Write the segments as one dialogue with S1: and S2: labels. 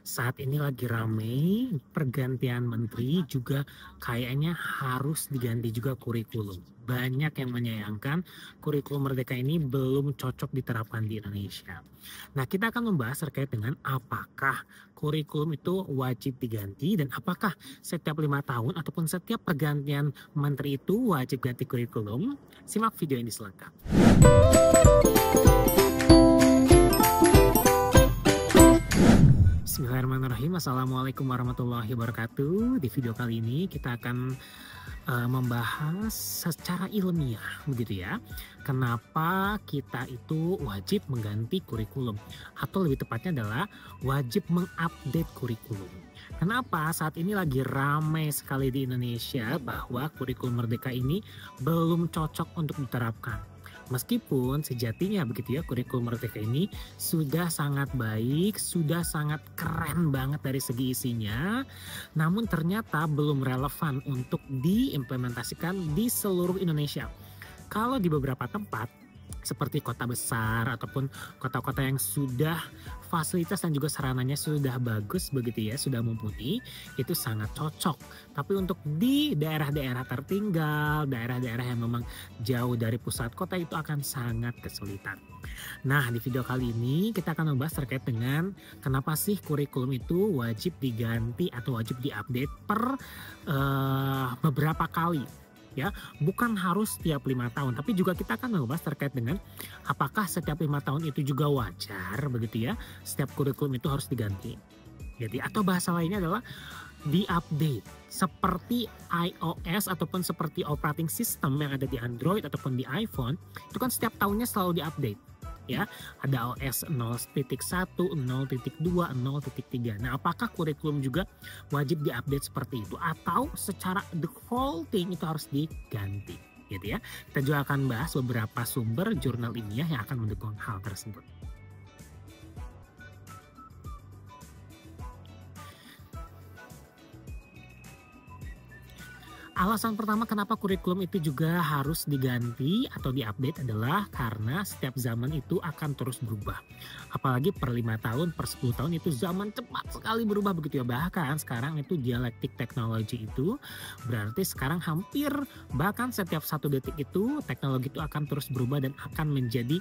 S1: Saat ini lagi rame pergantian menteri juga kayaknya harus diganti juga kurikulum. Banyak yang menyayangkan kurikulum Merdeka ini belum cocok diterapkan di Indonesia. Nah, kita akan membahas terkait dengan apakah kurikulum itu wajib diganti dan apakah setiap 5 tahun ataupun setiap pergantian menteri itu wajib ganti kurikulum. Simak video ini selengkap. Bismillahirrahmanirrahim. Assalamualaikum warahmatullahi wabarakatuh. Di video kali ini kita akan membahas secara ilmiah begitu ya. Kenapa kita itu wajib mengganti kurikulum atau lebih tepatnya adalah wajib mengupdate kurikulum. Kenapa saat ini lagi ramai sekali di Indonesia bahwa kurikulum Merdeka ini belum cocok untuk diterapkan. Meskipun sejatinya begitu ya, kurikulum Merdeka ini sudah sangat baik, sudah sangat keren banget dari segi isinya, namun ternyata belum relevan untuk diimplementasikan di seluruh Indonesia. Kalau di beberapa tempat seperti kota besar ataupun kota-kota yang sudah fasilitas dan juga sarananya sudah bagus begitu ya, sudah mumpuni, itu sangat cocok. Tapi untuk di daerah-daerah tertinggal, daerah-daerah yang memang jauh dari pusat kota itu akan sangat kesulitan. Nah, di video kali ini kita akan membahas terkait dengan kenapa sih kurikulum itu wajib diganti atau wajib diupdate per beberapa kali. Ya, bukan harus setiap 5 tahun, tapi juga kita akan membahas terkait dengan apakah setiap 5 tahun itu juga wajar begitu ya, setiap kurikulum itu harus diganti. Jadi atau bahasa lainnya adalah diupdate seperti iOS ataupun seperti operating system yang ada di Android ataupun di iPhone, itu kan setiap tahunnya selalu diupdate. Ya, ada OS 0.1, 0.2, 0.3. Nah, apakah kurikulum juga wajib diupdate seperti itu atau secara defaulting itu harus diganti, gitu ya? Kita juga akan bahas beberapa sumber jurnal ilmiah yang akan mendukung hal tersebut. Alasan pertama kenapa kurikulum itu juga harus diganti atau diupdate adalah karena setiap zaman itu akan terus berubah. Apalagi per 5 tahun, per 10 tahun itu zaman cepat sekali berubah begitu ya. Bahkan sekarang itu dialektik teknologi itu berarti sekarang hampir bahkan setiap 1 detik itu teknologi itu akan terus berubah dan akan menjadi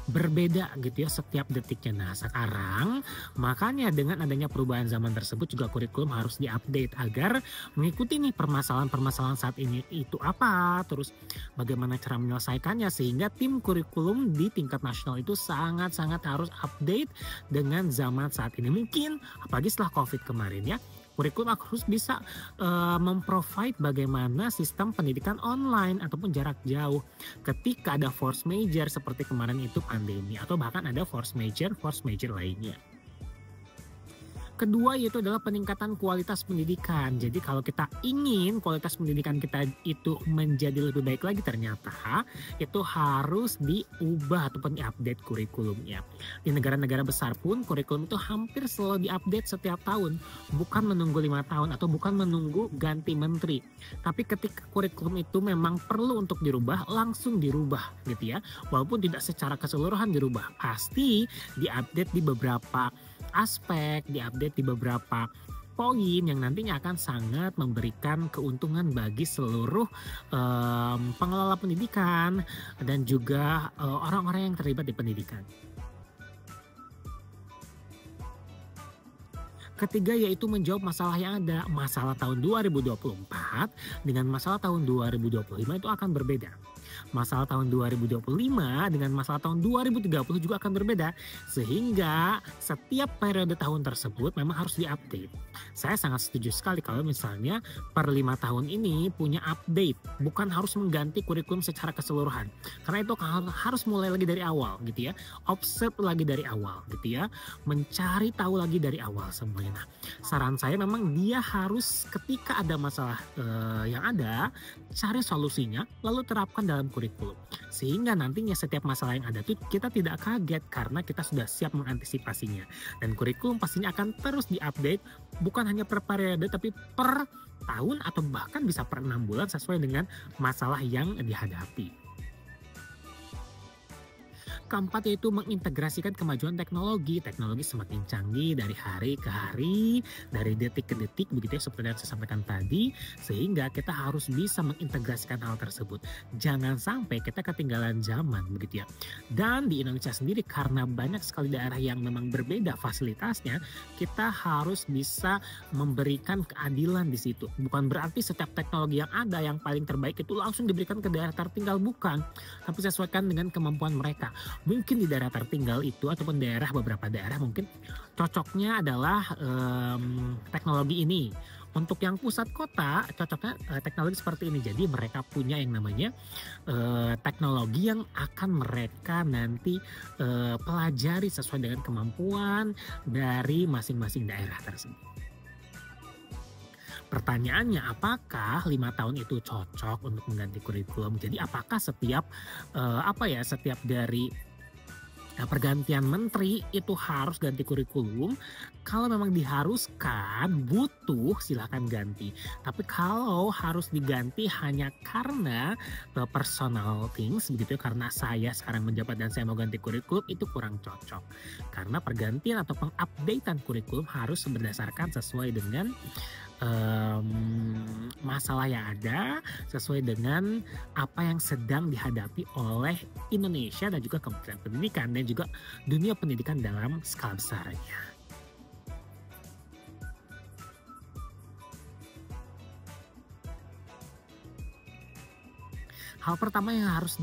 S1: berbeda gitu ya setiap detiknya. Nah, sekarang makanya dengan adanya perubahan zaman tersebut juga kurikulum harus diupdate agar mengikuti nih permasalahan saat ini itu apa, terus bagaimana cara menyelesaikannya sehingga tim kurikulum di tingkat nasional itu sangat-sangat harus update dengan zaman saat ini. Mungkin apalagi setelah COVID kemarin ya, kurikulum harus bisa memprovide bagaimana sistem pendidikan online ataupun jarak jauh ketika ada force major seperti kemarin itu pandemi atau bahkan ada force major lainnya. Kedua yaitu adalah peningkatan kualitas pendidikan. Jadi kalau kita ingin kualitas pendidikan kita itu menjadi lebih baik lagi ternyata itu harus diubah ataupun diupdate kurikulumnya. Di negara-negara besar pun kurikulum itu hampir selalu diupdate setiap tahun. Bukan menunggu 5 tahun atau bukan menunggu ganti menteri. Tapi ketika kurikulum itu memang perlu untuk dirubah, langsung dirubah gitu ya. Walaupun tidak secara keseluruhan dirubah. Pasti diupdate di beberapa aspek, diupdate di beberapa poin yang nantinya akan sangat memberikan keuntungan bagi seluruh pengelola pendidikan dan juga orang-orang yang terlibat di pendidikan. Ketiga yaitu menjawab masalah yang ada. Masalah tahun 2024 dengan masalah tahun 2025 itu akan berbeda. Masalah tahun 2025 dengan masalah tahun 2030 juga akan berbeda. Sehingga setiap periode tahun tersebut memang harus diupdate. Saya sangat setuju sekali kalau misalnya per 5 tahun ini punya update. Bukan harus mengganti kurikulum secara keseluruhan. Karena itu harus mulai lagi dari awal gitu ya. Observe lagi dari awal gitu ya. Mencari tahu lagi dari awal semuanya. Nah, saran saya memang dia harus ketika ada masalah yang ada, cari solusinya lalu terapkan dalam kurikulum. Sehingga nantinya setiap masalah yang ada itu kita tidak kaget karena kita sudah siap mengantisipasinya. Dan kurikulum pastinya akan terus diupdate bukan hanya per periode tapi per tahun atau bahkan bisa per 6 bulan sesuai dengan masalah yang dihadapi. Keempat yaitu mengintegrasikan kemajuan teknologi. Teknologi semakin canggih dari hari ke hari, dari detik ke detik begitu ya, seperti yang saya sampaikan tadi, sehingga kita harus bisa mengintegrasikan hal tersebut. Jangan sampai kita ketinggalan zaman begitu ya. Dan di Indonesia sendiri karena banyak sekali daerah yang memang berbeda fasilitasnya, kita harus bisa memberikan keadilan di situ. Bukan berarti setiap teknologi yang ada yang paling terbaik itu langsung diberikan ke daerah tertinggal, bukan. Tapi sesuaikan dengan kemampuan mereka. Mungkin di daerah tertinggal itu ataupun beberapa daerah mungkin cocoknya adalah teknologi ini. Untuk yang pusat kota cocoknya teknologi seperti ini. Jadi mereka punya yang namanya teknologi yang akan mereka nanti pelajari sesuai dengan kemampuan dari masing-masing daerah tersebut. Pertanyaannya, apakah 5 tahun itu cocok untuk mengganti kurikulum? Jadi apakah setiap setiap dari pergantian menteri itu harus ganti kurikulum? Kalau memang diharuskan, butuh, silahkan ganti. Tapi kalau harus diganti hanya karena personal things begitu ya, karena saya sekarang menjabat dan saya mau ganti kurikulum, itu kurang cocok. Karena pergantian atau pengupdatean kurikulum harus berdasarkan sesuai dengan masalah yang ada, sesuai dengan apa yang sedang dihadapi oleh Indonesia dan juga Kementerian Pendidikan dan juga dunia pendidikan dalam skala besarnya. Hal pertama yang harus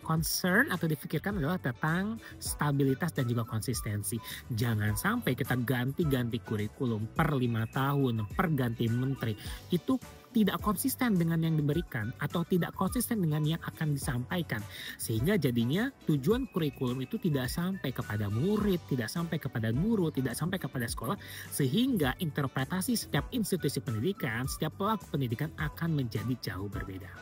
S1: concern atau difikirkan adalah tentang stabilitas dan juga konsistensi. Jangan sampai kita ganti-ganti kurikulum per 5 tahun, per ganti menteri. Itu tidak konsisten dengan yang diberikan atau tidak konsisten dengan yang akan disampaikan. Sehingga jadinya tujuan kurikulum itu tidak sampai kepada murid, tidak sampai kepada guru, tidak sampai kepada sekolah. Sehingga interpretasi setiap institusi pendidikan, setiap pelaku pendidikan akan menjadi jauh berbeda.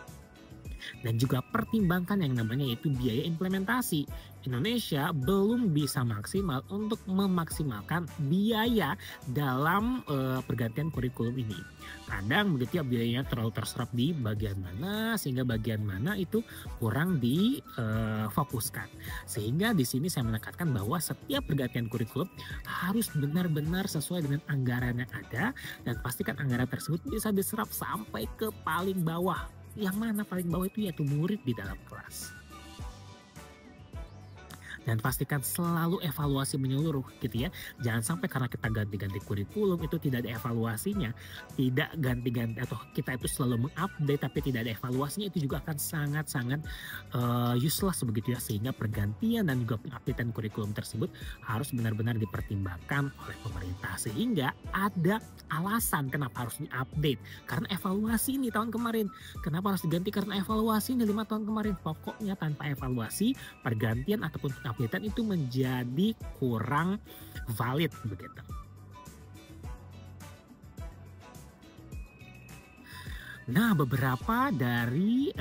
S1: Dan juga pertimbangkan yang namanya yaitu biaya implementasi. Indonesia belum bisa maksimal untuk memaksimalkan biaya dalam pergantian kurikulum ini. Kadang begitu ya, biayanya terlalu terserap di bagian mana sehingga bagian mana itu kurang difokuskan. Sehingga di sini saya menekankan bahwa setiap pergantian kurikulum harus benar-benar sesuai dengan anggaran yang ada dan pastikan anggaran tersebut bisa diserap sampai ke paling bawah. Yang mana paling bawah itu yaitu murid di dalam kelas. Dan pastikan selalu evaluasi menyeluruh gitu ya. Jangan sampai karena kita ganti-ganti kurikulum itu tidak ada evaluasinya. Tidak ganti-ganti atau kita itu selalu mengupdate tapi tidak ada evaluasinya, itu juga akan sangat-sangat useless begitu ya. Sehingga pergantian dan juga pengupdatean kurikulum tersebut harus benar-benar dipertimbangkan oleh pemerintah. Sehingga ada alasan kenapa harus diupdate. Karena evaluasi ini tahun kemarin. Kenapa harus diganti? Karena evaluasi ini 5 tahun kemarin. Pokoknya tanpa evaluasi pergantian ataupun updatean itu menjadi kurang valid begitu. Nah, beberapa dari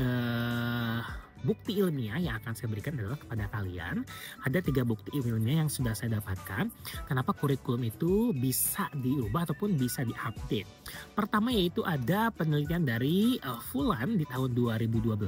S1: bukti ilmiah yang akan saya berikan adalah kepada kalian. Ada 3 bukti ilmiah yang sudah saya dapatkan. Kenapa kurikulum itu bisa diubah ataupun bisa diupdate. Pertama yaitu ada penelitian dari Fulan di tahun 2012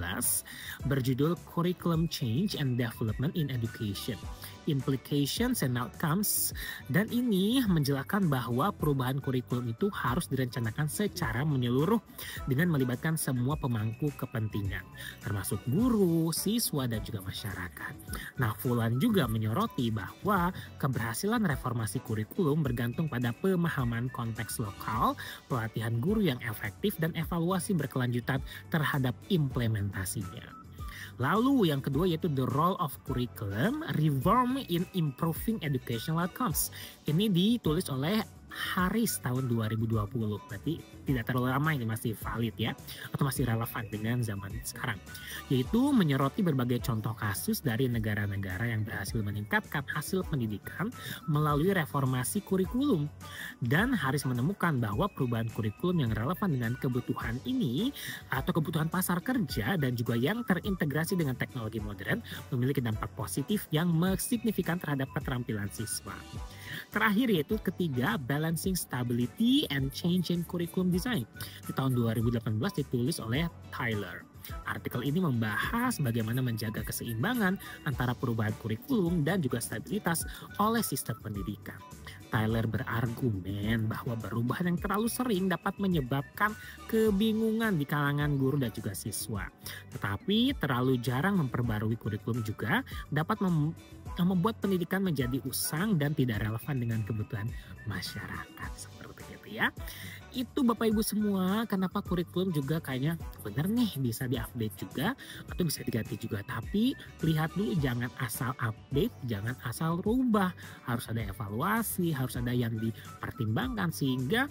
S1: berjudul Curriculum Change and Development in Education, Implications and Outcomes. Dan ini menjelaskan bahwa perubahan kurikulum itu harus direncanakan secara menyeluruh dengan melibatkan semua pemangku kepentingan, termasuk guru, siswa, dan juga masyarakat. Nah, Fulan juga menyoroti bahwa keberhasilan reformasi kurikulum bergantung pada pemahaman konteks lokal, pelatihan guru yang efektif, dan evaluasi berkelanjutan terhadap implementasinya. Lalu yang kedua yaitu the role of curriculum reform in improving educational outcomes. Ini ditulis oleh Haris tahun 2020. Berarti tidak terlalu lama, ini masih valid ya, atau masih relevan dengan zaman sekarang. Yaitu menyoroti berbagai contoh kasus dari negara-negara yang berhasil meningkatkan hasil pendidikan melalui reformasi kurikulum. Dan Haris menemukan bahwa perubahan kurikulum yang relevan dengan kebutuhan ini atau kebutuhan pasar kerja dan juga yang terintegrasi dengan teknologi modern memiliki dampak positif yang signifikan terhadap keterampilan siswa. Terakhir yaitu ketiga, Balancing Stability and Change in Curriculum Design. Di tahun 2018 ditulis oleh Tyler. Artikel ini membahas bagaimana menjaga keseimbangan antara perubahan kurikulum dan juga stabilitas oleh sistem pendidikan. Tyler berargumen bahwa perubahan yang terlalu sering dapat menyebabkan kebingungan di kalangan guru dan juga siswa. Tetapi terlalu jarang memperbarui kurikulum juga dapat membuat pendidikan menjadi usang dan tidak relevan dengan kebutuhan masyarakat. Seperti itu ya. Itu Bapak Ibu semua, kenapa kurikulum juga kayaknya bener nih bisa diupdate juga atau bisa diganti juga. Tapi lihat dulu, jangan asal update, jangan asal rubah. Harus ada evaluasi, harus ada yang dipertimbangkan sehingga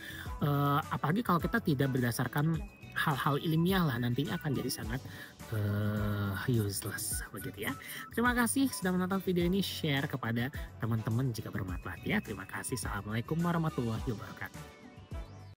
S1: apalagi kalau kita tidak berdasarkan hal-hal ilmiah lah, nantinya akan jadi sangat useless begitu ya. Terima kasih sudah menonton video ini, share kepada teman-teman jika bermanfaat ya. Terima kasih. Assalamualaikum warahmatullahi wabarakatuh.